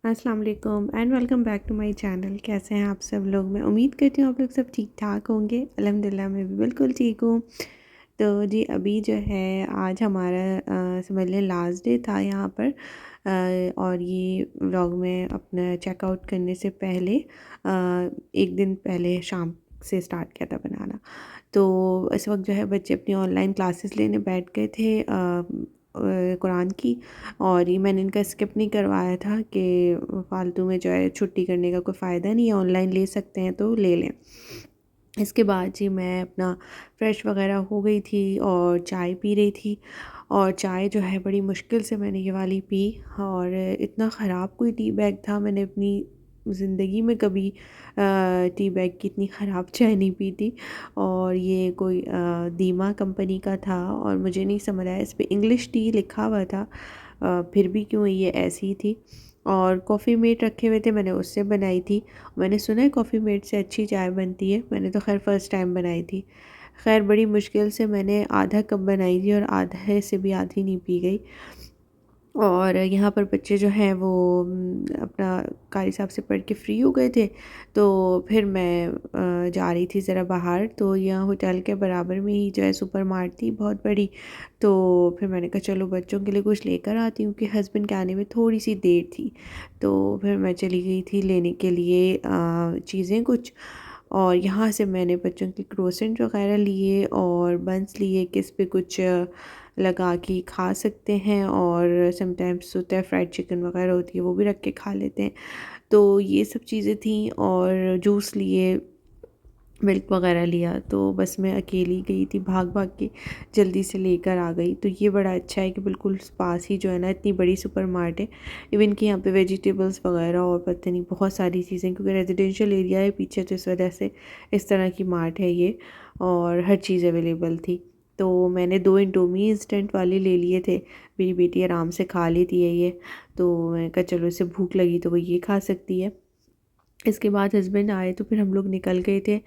अस्सलाम वालेकुम and welcome back to my channel. कैसे हैं आप सब लोग? मैं उम्मीद करती हूँ आप लोग सब ठीक ठाक होंगे। अल्हम्दुलिल्लाह मैं भी बिल्कुल ठीक हूँ। तो जी अभी जो है आज हमारा समझ लें लास्ट डे था यहाँ पर। और ये व्लॉग में अपना चेकआउट करने से पहले एक दिन पहले शाम से स्टार्ट किया था बनाना। तो इस वक्त जो है बच्चे अपनी ऑनलाइन क्लासेस लेने बैठ गए थे कुरान की। और ये मैंने इनका स्किप नहीं करवाया था कि फालतू में जो है छुट्टी करने का कोई फ़ायदा नहीं है, ऑनलाइन ले सकते हैं तो ले लें। इसके बाद जी मैं अपना फ्रेश वगैरह हो गई थी और चाय पी रही थी। और चाय जो है बड़ी मुश्किल से मैंने ये वाली पी। और इतना ख़राब कोई टी बैग था, मैंने अपनी ज़िंदगी में कभी टी बैग की इतनी ख़राब चाय नहीं पी थी। और ये कोई दीमा कंपनी का था और मुझे नहीं समझ आया, इस पे इंग्लिश टी लिखा हुआ था, फिर भी क्यों ये ऐसी थी। और कॉफ़ी मेट रखे हुए थे, मैंने उससे बनाई थी। मैंने सुना है कॉफ़ी मेट से अच्छी चाय बनती है, मैंने तो खैर फ़र्स्ट टाइम बनाई थी। खैर बड़ी मुश्किल से मैंने आधा कप बनाई थी और आधे से भी आधी नहीं पी गई। और यहाँ पर बच्चे जो हैं वो अपना कारी साहब से पढ़ के फ्री हो गए थे। तो फिर मैं जा रही थी ज़रा बाहर, तो यहाँ होटल के बराबर में ही जो है सुपर मार्ट थी बहुत बड़ी। तो फिर मैंने कहा चलो बच्चों के लिए कुछ लेकर आती हूँ कि हस्बैंड के आने में थोड़ी सी देर थी। तो फिर मैं चली गई थी लेने के लिए चीज़ें कुछ। और यहाँ से मैंने बच्चों के क्रोसेंट वगैरह लिए और बंस लिए कि इस पे कुछ लगा के खा सकते हैं। और समटाइम्स होता है फ्राइड चिकन वगैरह होती है वो भी रख के खा लेते हैं। तो ये सब चीज़ें थी और जूस लिए, मिल्क वगैरह लिया। तो बस मैं अकेली गई थी, भाग भाग के जल्दी से लेकर आ गई। तो ये बड़ा अच्छा है कि बिल्कुल पास ही जो है ना इतनी बड़ी सुपर मार्ट है। इवन कि यहाँ पे वेजिटेबल्स वगैरह और पता नहीं बहुत सारी चीज़ें, क्योंकि रेजिडेंशियल एरिया है पीछे, तो इस वजह से इस तरह की मार्ट है ये। और हर चीज़ अवेलेबल थी। तो मैंने 2 इंडोमी इंस्टेंट वाले ले लिए थे, मेरी बेटी आराम से खा लेती है ये। तो मैंने कहा चलो इसे भूख लगी तो वो ये खा सकती है। इसके बाद हस्बैंड आए तो फिर हम लोग निकल गए थे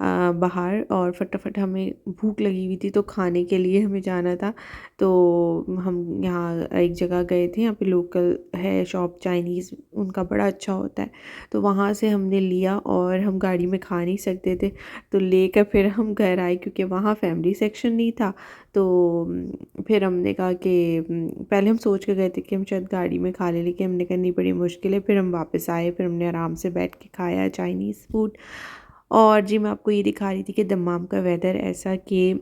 बाहर। और फटाफट हमें भूख लगी हुई थी तो खाने के लिए हमें जाना था। तो हम यहाँ एक जगह गए थे, यहाँ पे लोकल है शॉप चाइनीज़, उनका बड़ा अच्छा होता है। तो वहाँ से हमने लिया और हम गाड़ी में खा नहीं सकते थे, तो लेकर फिर हम घर आए क्योंकि वहाँ फैमिली सेक्शन नहीं था। तो फिर हमने कहा कि पहले हम सोच के गए थे कि हम शायद गाड़ी में खा लें, लेकिन हमने कहा नहीं बड़ी मुश्किल है। फिर हम वापस आए, फिर हमने आराम से बैठ के खाया चाइनीज़ फूड। और जी मैं आपको ये दिखा रही थी कि दम्माम का वेदर ऐसा कि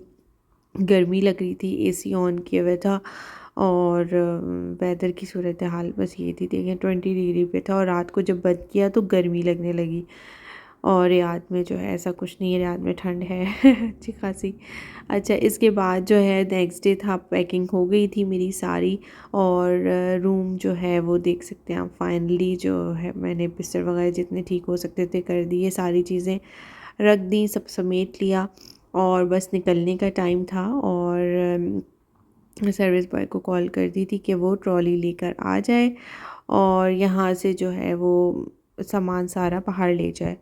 गर्मी लग रही थी, एसी ऑन किया हुआ था। और वेदर की सूरत हाल बस ये थी, देखें 20 डिग्री पे था और रात को जब बंद किया तो गर्मी लगने लगी। और रियाद में जो है ऐसा कुछ नहीं है, रियाद में ठंड है अच्छी खासी। अच्छा इसके बाद जो है नेक्स्ट डे था, पैकिंग हो गई थी मेरी सारी। और रूम जो है वो देख सकते हैं आप, फाइनली जो है मैंने बिस्तर वगैरह जितने ठीक हो सकते थे कर दिए, सारी चीज़ें रख दी, सब समेट लिया। और बस निकलने का टाइम था और सर्विस बॉय को कॉल कर दी थी कि वो ट्रॉली लेकर आ जाए और यहाँ से जो है वो सामान सारा बाहर ले जाए।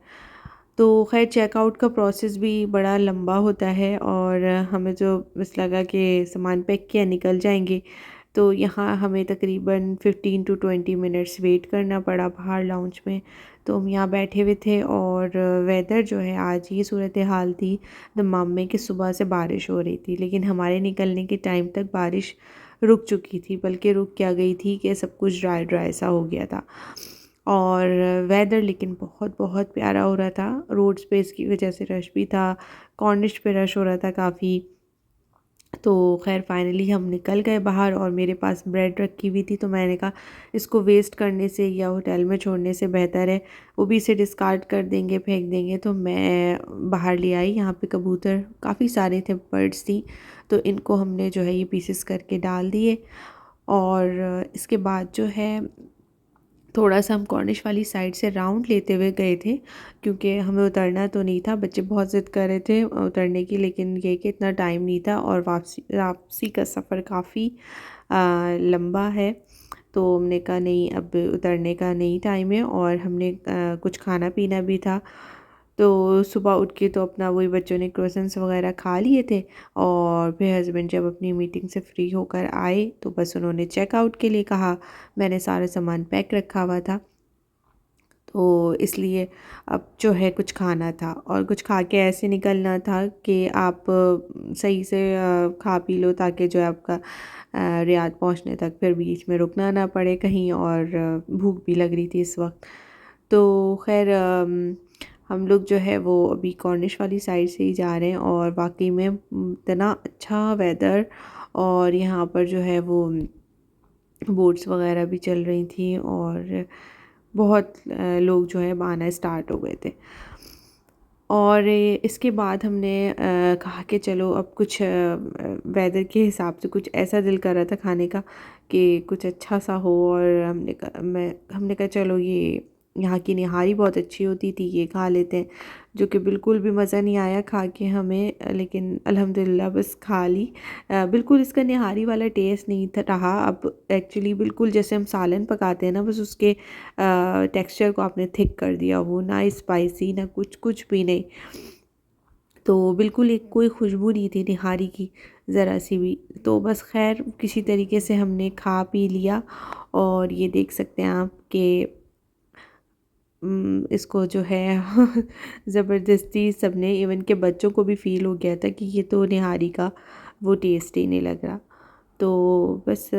तो ख़ैर चेकआउट का प्रोसेस भी बड़ा लंबा होता है और हमें जो बस लगा कि सामान पैक किया निकल जाएंगे। तो यहाँ हमें तकरीबन 15 to 20 मिनट्स वेट करना पड़ा बाहर लाउंज में। तो हम यहाँ बैठे हुए थे और वेदर जो है आज ये सूरत हाल थी दमाम में कि सुबह से बारिश हो रही थी, लेकिन हमारे निकलने के टाइम तक बारिश रुक चुकी थी, बल्कि रुक क्या गई थी कि सब कुछ ड्राई ड्राई सा हो गया था। और वेदर लेकिन बहुत बहुत प्यारा हो रहा था। रोड स्पेस की वजह से रश भी था, कॉर्निश पे रश हो रहा था काफ़ी। तो खैर फाइनली हम निकल गए बाहर और मेरे पास ब्रेड रखी हुई थी, तो मैंने कहा इसको वेस्ट करने से या होटल में छोड़ने से बेहतर है वो भी इसे डिस्कार्ड कर देंगे, फेंक देंगे। तो मैं बाहर ले आई, यहाँ पे कबूतर काफ़ी सारे थे, बर्ड्स थी, तो इनको हमने जो है ये पीसेस करके डाल दिए। और इसके बाद जो है थोड़ा सा हम कॉर्निश वाली साइड से राउंड लेते हुए गए थे, क्योंकि हमें उतरना तो नहीं था, बच्चे बहुत ज़िद कर रहे थे उतरने की, लेकिन ये कि इतना टाइम नहीं था और वापसी वापसी का सफ़र काफ़ी लंबा है। तो हमने कहा नहीं अब उतरने का नहीं टाइम है। और हमने कुछ खाना पीना भी था। तो सुबह उठ के तो अपना वही बच्चों ने क्रोसेंट्स वगैरह खा लिए थे। और फिर हस्बैंड जब अपनी मीटिंग से फ्री होकर आए तो बस उन्होंने चेकआउट के लिए कहा। मैंने सारा सामान पैक रखा हुआ था तो इसलिए अब जो है कुछ खाना था और कुछ खा के ऐसे निकलना था कि आप सही से खा पी लो, ताकि जो है आपका रियाद पहुंचने तक फिर बीच में रुकना ना पड़े कहीं, और भूख भी लग रही थी इस वक्त। तो खैर हम लोग जो है वो अभी कॉर्निश वाली साइड से ही जा रहे हैं, और वाकई में इतना अच्छा वेदर, और यहाँ पर जो है वो बोट्स वगैरह भी चल रही थी, और बहुत लोग जो है आना स्टार्ट हो गए थे। और इसके बाद हमने कहा कि चलो अब कुछ वेदर के हिसाब से कुछ ऐसा दिल कर रहा था खाने का कि कुछ अच्छा सा हो, और हमने कहा चलो ये यहाँ की निहारी बहुत अच्छी होती थी, ये खा लेते हैं। जो कि बिल्कुल भी मज़ा नहीं आया खा के हमें, लेकिन अल्हम्दुलिल्लाह बस खा ली। बिल्कुल इसका निहारी वाला टेस्ट नहीं था रहा। अब एक्चुअली बिल्कुल जैसे हम सालन पकाते हैं ना, बस उसके टेक्सचर को आपने थिक कर दिया, वो ना स्पाइसी ना कुछ कुछ भी नहीं। तो बिल्कुल एक कोई खुशबू नहीं थी निहारी की ज़रा सी भी। तो बस खैर किसी तरीके से हमने खा पी लिया। और ये देख सकते हैं आप कि इसको जो है ज़बरदस्ती सबने, इवन के बच्चों को भी फ़ील हो गया था कि ये तो निहारी का वो टेस्ट ही नहीं लग रहा। तो बस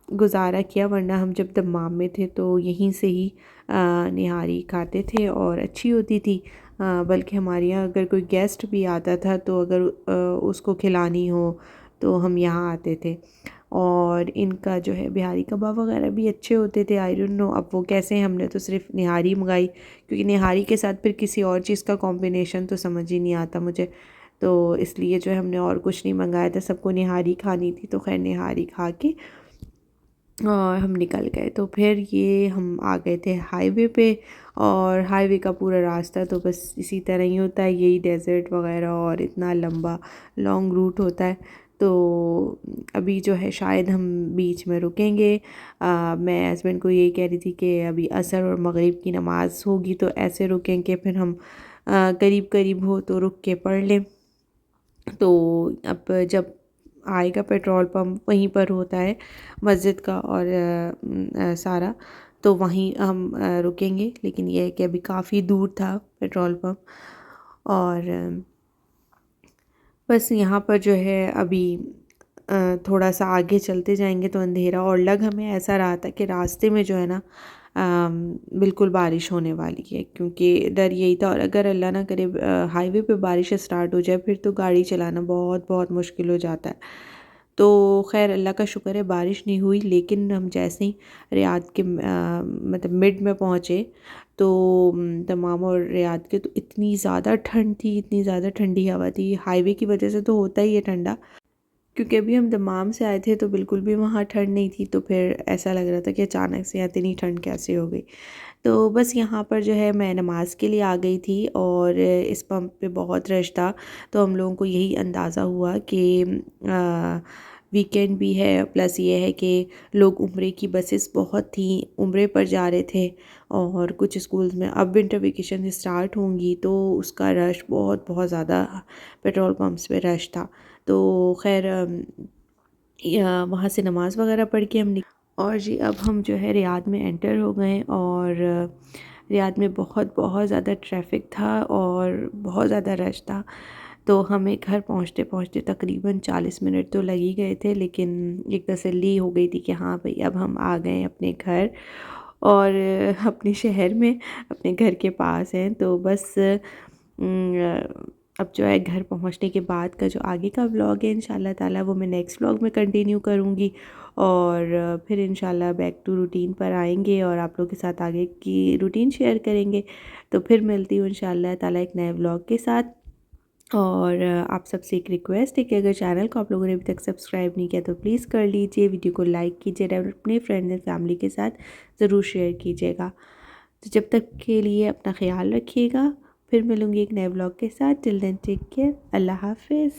गुज़ारा किया, वरना हम जब दम्माम में थे तो यहीं से ही निहारी खाते थे और अच्छी होती थी। बल्कि हमारे यहाँ अगर कोई गेस्ट भी आता था तो अगर उसको खिलानी हो तो हम यहाँ आते थे। और इनका जो है बिहारी कबाब वगैरह भी अच्छे होते थे। आई डोंट नो अब वो कैसे, हमने तो सिर्फ निहारी मंगाई, क्योंकि निहारी के साथ फिर किसी और चीज़ का कॉम्बिनेशन तो समझ ही नहीं आता मुझे। तो इसलिए जो है हमने और कुछ नहीं मंगाया था, सबको निहारी खानी थी, तो खैर निहारी खा के और हम निकल गए। तो फिर ये हम आ गए थे हाईवे पे, और हाईवे का पूरा रास्ता तो बस इसी तरह ही होता है, यही डेज़र्ट वगैरह और इतना लंबा लॉन्ग रूट होता है। तो अभी जो है शायद हम बीच में रुकेंगे। मैं हस्बैंड को यही कह रही थी कि अभी असर और मगरिब की नमाज़ होगी तो ऐसे रुकेंगे, फिर हम करीब करीब हो तो रुक के पढ़ लें। तो अब जब आएगा पेट्रोल पंप वहीं पर होता है मस्जिद का, और सारा, तो वहीं हम रुकेंगे। लेकिन ये है कि अभी काफ़ी दूर था पेट्रोल पंप। और बस यहाँ पर जो है अभी थोड़ा सा आगे चलते जाएंगे तो अंधेरा, और लग हमें ऐसा रहा था कि रास्ते में जो है ना बिल्कुल बारिश होने वाली है, क्योंकि डर यही था। और अगर अल्लाह ना करे हाईवे पे बारिश स्टार्ट हो जाए फिर तो गाड़ी चलाना बहुत बहुत मुश्किल हो जाता है। तो खैर अल्लाह का शुक्र है बारिश नहीं हुई। लेकिन हम जैसे ही रियाद के मतलब मिड में पहुँचे तो दमाम और रियाद के, तो इतनी ज़्यादा ठंड थी, इतनी ज़्यादा ठंडी हवा थी। हाईवे की वजह से तो होता ही है ठंडा, क्योंकि अभी हम दमाम से आए थे तो बिल्कुल भी वहाँ ठंड नहीं थी। तो फिर ऐसा लग रहा था कि अचानक से यहाँ इतनी ठंड कैसे हो गई। तो बस यहाँ पर जो है मैं नमाज़ के लिए आ गई थी, और इस पंप पे बहुत रश था। तो हम लोगों को यही अंदाज़ा हुआ कि वीकेंड भी है, प्लस ये है कि लोग उम्रे की बसेस बहुत थी, उम्रे पर जा रहे थे। और कुछ स्कूल्स में अब विंटर वेकेशन स्टार्ट होंगी तो उसका रश बहुत बहुत ज़्यादा पेट्रोल पंप्स पे रश था। तो खैर वहाँ से नमाज़ वगैरह पढ़ के हम और जी अब हम जो है रियाद में एंटर हो गए। और रियाद में बहुत बहुत ज़्यादा ट्रैफिक था और बहुत ज़्यादा रश था। तो हमें घर पहुँचते पहुँचते तकरीबन 40 मिनट तो लग ही गए थे, लेकिन एक तसल्ली हो गई थी कि हाँ भाई अब हम आ गए अपने घर, और अपने शहर में, अपने घर के पास हैं। तो बस अब जो है घर पहुंचने के बाद का जो आगे का व्लॉग है इंशाल्लाह ताला वो मैं नेक्स्ट व्लॉग में कंटिन्यू करूँगी। और फिर इंशाल्लाह बैक टू रूटीन पर आएंगे और आप लोगों के साथ आगे की रूटीन शेयर करेंगे। तो फिर मिलती हूँ इंशाल्लाह ताला एक नए व्लॉग के साथ। और आप सबसे एक रिक्वेस्ट है कि अगर चैनल को आप लोगों ने अभी तक सब्सक्राइब नहीं किया तो प्लीज़ कर लीजिए, वीडियो को लाइक कीजिए और अपने फ्रेंड्स एंड फैमिली के साथ ज़रूर शेयर कीजिएगा। तो जब तक के लिए अपना ख्याल रखिएगा, फिर मिलूँगी एक नए व्लॉग के साथ। टिल देन टेक केयर, अल्लाह हाफिज़।